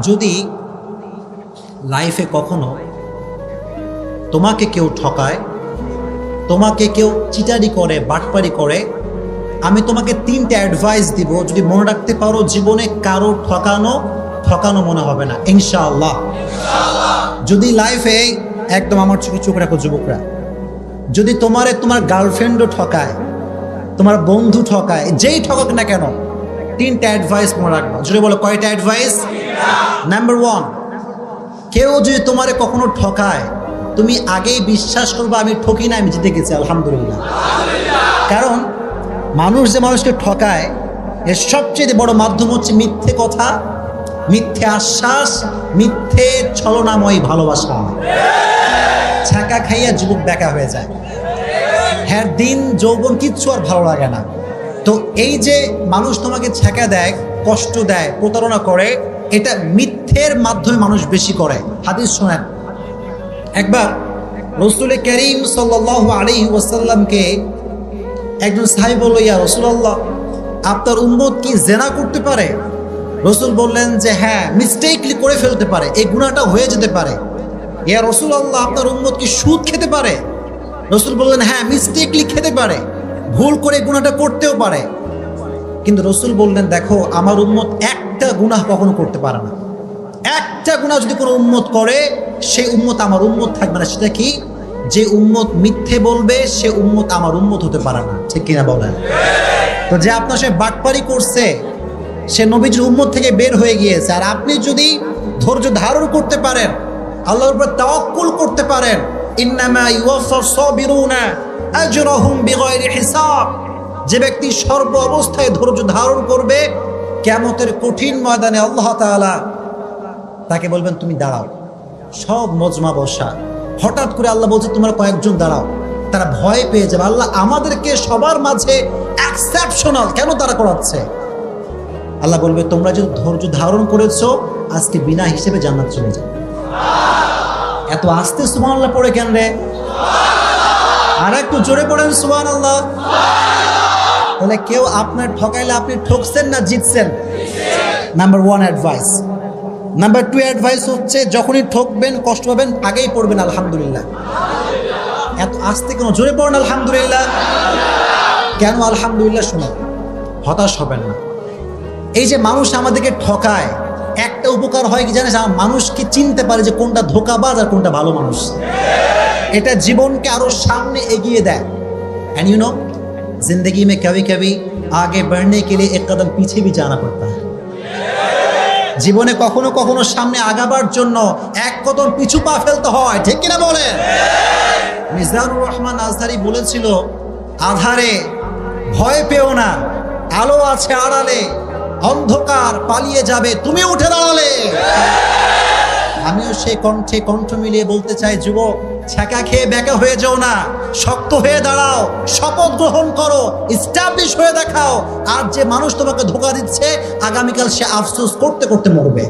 যদি লাইফে কখনো তোমাকে কেউ ঠকায়, তোমাকে কেউ চিটারি করে, বাটপারি করে, আমি তোমাকে 3টা অ্যাডভাইস দিব। যদি মনে রাখতে পারো, জীবনে কারো ঠকানো মনে হবে না ইনশাআল্লাহ। যদি লাইফে একদম আমার চোখে চোখ রাখো যুবকরা, যদি তোমার গার্লফ্রেন্ডও ঠকায়, তোমার বন্ধু ঠকায়, যেই ঠকাক না কেন, 3টা অ্যাডভাইস মনে রাখবো। যদি বলো কয়টা অ্যাডভাইস? নাম্বার 1, কেউ যদি তোমারে কখনো ঠকায়, তুমি আগেই বিশ্বাস করবে আমি ঠকি না, আমি জিতে গেছি আলহামদুলিল্লাহ। কারণ মানুষ যে মানুষকে ঠকায়, এর সবচেয়ে বড় মাধ্যম হচ্ছে মিথ্যে কথা, মিথ্যে আশ্বাস, মিথ্যে ছলনাময় ভালোবাসা। ছাকা খাইয়া যুবক বেকা হয়ে যায়, হ্যাঁ দিন যৌবন কিচ্ছু আর ভালো লাগে না। তো এই যে মানুষ তোমাকে ছ্যাঁকা দেয়, কষ্ট দেয়, প্রতারণা করে, এটা মিথ্যের মাধ্যমে মানুষ বেশি করে। হাদিস শোনেন, একবার রাসূল করিম সাল্লাল্লাহু আলাইহি ওয়াসাল্লামকে একজন সাহাবী বলল, ইয়া রাসূলুল্লাহ, আপনার উম্মত কি জিনা করতে পারে? রাসূল বললেন যে হ্যাঁ, মিস্টেকলি করে ফেলতে পারে, এই গুনাহটা হয়ে যেতে পারে। ইয়া রাসূলুল্লাহ, আপনার উম্মত কি সুদ খেতে পারে? রাসূল বললেন হ্যাঁ, মিস্টেকলি খেতে পারে, ভুল করে গুনাহটা করতেও পারে। কিন্তু রাসূল বললেন দেখো, আমার উম্মত একটা গুনাহ কখনো করতে পারে না। একটা গুনাহ যদি কোনো উম্মত করে, সেই উম্মত আমার উম্মত থাকবে না। সেটা কি? যে উম্মত মিথ্যে বলবে, সে উম্মত আমার উম্মত হতে পারে না। ঠিক কিনা বলেন? তো যে আপনার সাথে বাটপারি করছে, সে নবীজির উম্মত থেকে বের হয়ে গিয়েছে। আর আপনি যদি ধৈর্য ধারণ করতে পারেন, আল্লাহর উপর তাওয়াক্কুল করতে পারেন, ইন্নামা ইউওয়াফাস সাবিরুনা আজরাহুম বিগাইরি হিসাব, যে ব্যক্তি সর্ব অবস্থায় ধৈর্য ধারণ করবে, কিয়ামতের কঠিন ময়দানে আল্লাহ তাআলা তাকে বলবেন তুমি দাঁড়াও। সব মজমা বসা, হঠাৎ করে আল্লাহ বলছে তোমরা কয়েকজন দাঁড়াও। তারা ভয় পেয়ে যাবে, আল্লাহ আমাদেরকে সবার মাঝে এক্সেপশনাল কেন তারা করাচ্ছে? আল্লাহ বলবে তোমরা যদি ধৈর্য ধারণ করেছো, আজকে বিনা হিসেবে জান্নাত চলে যাবে। এত আস্তে সুবহানাল্লাহ পড়ে কেন রে? আর একটু জোরে পড়েন সুবহানাল্লাহ। তাহলে কেউ আপনার ঠকাইলে আপনি ঠকছেন না জিতছেন? Number 1 advice. নাম্বার 2 অ্যাডভাইস হচ্ছে, যখনই ঠকবেন, কষ্ট পাবেন, আগেই পড়বেন আলহামদুলিল্লাহ। এত আস্তে কেন? জোরে পড়েন আলহামদুলিল্লাহ। কেন আলহামদুলিল্লাহ? শুনুন, হতাশ হবেন না। এই যে মানুষ আমাদেরকে ঠকায়, একটা উপকার হয় কি জানেন? মানুষকে চিনতে পারে যে কোনটা ধোঁকাবাজ আর কোনটা ভালো মানুষ। এটা জীবনকে আরো সামনে এগিয়ে দেয়। एंड यू नो, जिंदगी में कभी कभी आगे बढ़ने के लिए एक कदम पीछे भी जाना पड़ता है। জীবনে কখনো কখনো সামনে আগাবার জন্য এক কদম পিছু পা ফেলতে হয়। ঠিক কিনা বলেন? মিজানুর রহমান আজহারি বলেছিল, আধারে ভয় পেও না, আলো আছে আড়ালে, অন্ধকার পালিয়ে যাবে তুমি উঠে দাঁড়ালে। আমিও সেই কণ্ঠে কণ্ঠ মিলিয়ে বলতে চাই, যুবক, ছ্যাঁকা খেয়ে বেঁকা হয়ে যাও না, শক্ত হয়ে দাঁড়াও, শপথ গ্রহণ করো, এস্টাবলিশ হয়ে দেখাও। আর যে মানুষ তোমাকে ধোঁকা দিচ্ছে, আগামীকাল সে আফসোস করতে করতে মরবে।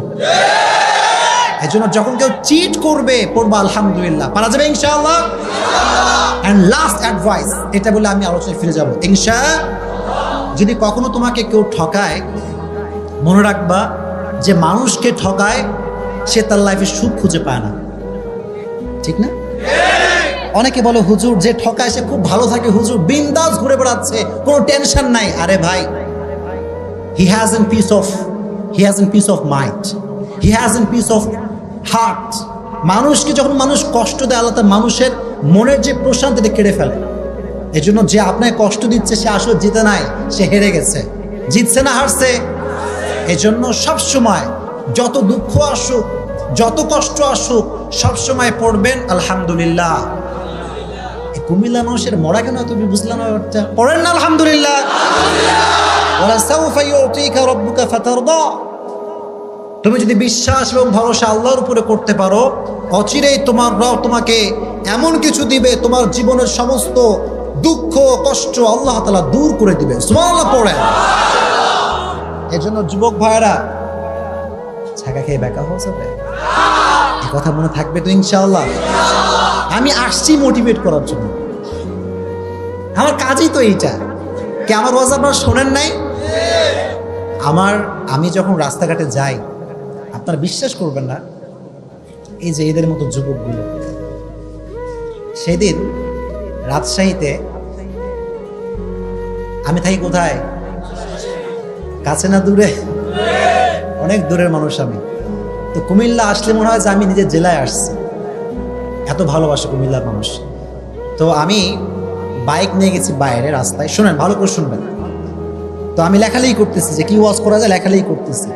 এই জন্য যখন কেউ চিট করবে, পড়বা আলহামদুলিল্লাহ, পারা যাবে ইনশাআল্লাহ। এন্ড লাস্ট অ্যাডভাইস, এটা বলে আমি আলোচনায় ফিরে যাব ইনশাআল্লাহ। যদি কখনো তোমাকে কেউ ঠকায়, মনে রাখবা যে মানুষকে ঠকায়, সে তার লাইফে সুখ খুঁজে পায় না। ঠিক না? অনেকে বলে হুজুর যে ঠকায় সে খুব ভালো থাকে, হুজুর বিন্দাস ঘুরে বেড়াচ্ছে, কোনো টেনশন নাই। আরে ভাই, he hasn't peace of mind, he hasn't peace of heart। মানুষকে যখন মানুষ কষ্ট দেয়, আল্লাহ তার মানুষের মনের যে প্রশান্তিটা কেড়ে ফেলে। এই জন্য যে আপনাকে কষ্ট দিচ্ছে, সে আসলে জিতে নাই, সে হেরে গেছে। জিতছে না হারছে? এই জন্য সবসময় যত দুঃখ আসুক, যত কষ্ট আসুক, সবসময় পড়বেন আলহামদুলিল্লাহ। এই কুমিল্লা মানুষের মরা কেন তুমি বুঝলাম না? পড়েন না আলহামদুলিল্লাহ। ওয়ালা সাউফা ইউতিকা রাব্বুকা ফাতারদা। তুমি যদি বিশ্বাস এবং ভরসা আল্লাহর উপরে করতে পারো, অচিরেই তোমার রব তোমাকে এমন কিছু দিবে, তোমার জীবনের সমস্ত দুঃখ কষ্ট আল্লাহ তাআলা দূর করে দিবে। সুবহানাল্লাহ পড়েন। এই জন্য যুবক ভাইরা, ছাকা খেয়ে বেকা হয়ে যাবে, এই কথা মনে থাকবে তো ইনশাআল্লাহ। আমি আসছি মোটিভেট করার জন্য, আমার কাজই তো এইটা। কি আমার ওয়াজ আপনারা শোনেন নাই? আমি যখন রাস্তাঘাটে যাই, আপনারা বিশ্বাস করবেন না, এই যে এদের মতো যুবকগুলো, সেদিন রাজশাহীতে, আমি থাকি কোথায়, কাছে না দূরে, অনেক দূরের মানুষ আমি। তো কুমিল্লা আসলে মনে হয় যে আমি নিজের জেলায় আসছি, এত ভালোবাসে কুমিল্লার মানুষ। তো আমি বাইক নিয়ে গেছি বাইরে রাস্তায়, শোনেন ভালো করে শুনবেন। তো আমি লেখালেখি করতেছি যে কি ওয়াজ করা যায়, লেখালেখি করতেছি।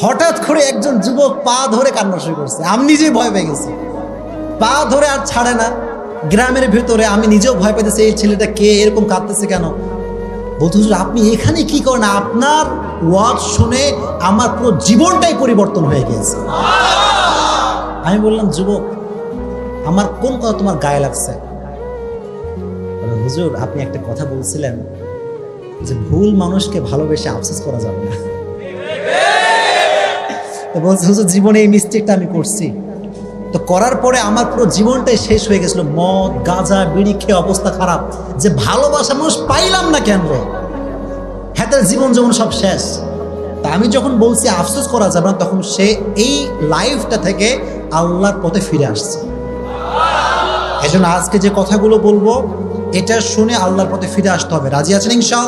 হঠাৎ করে একজন যুবক পা ধরে কান্না শুরু করছে। আমি নিজেই ভয় পেয়ে গেছি, পা ধরে আর ছাড়ে না। গ্রামের ভিতরে আমি নিজেও ভয় পেতেছি, এই ছেলেটা কে, এরকম কাঁদতেছে কেন। বলতে হুজুর আপনি এখানে কি করেন, আপনার ওয়াজ শুনে আমার পুরো জীবনটাই পরিবর্তন হয়ে গেছে। আমি বললাম যুবক আমার কোন কথা তোমার গায়ে লাগছে? হুজুর আপনি একটা কথা বলছিলেন যে ভুল মানুষকে ভালোবেসে আফসোস করা যাবে না। তো বলছে হুজুর জীবনে এই মিস্টেকটা আমি করছি। তো করার পরে আমার পুরো জীবনটাই শেষ হয়ে গেছিল, মদ গাঁজা বিড়ি খেয়ে অবস্থা খারাপ, যে ভালোবাসা মানুষ পাইলাম না কেন রে, হ্যাঁ জীবন যেমন সব শেষ। তা আমি যখন বলছি আফসোস করা যাবে না, তখন সে এই লাইফটা থেকে আল্লাহর পথে ফিরে আসছে। এজন্য আজকে যে কথাগুলো বলবো এটা শুনে আল্লাহর পথে ফিরে আসতে হবে। রাজি আছেন ইনশাআল্লাহ?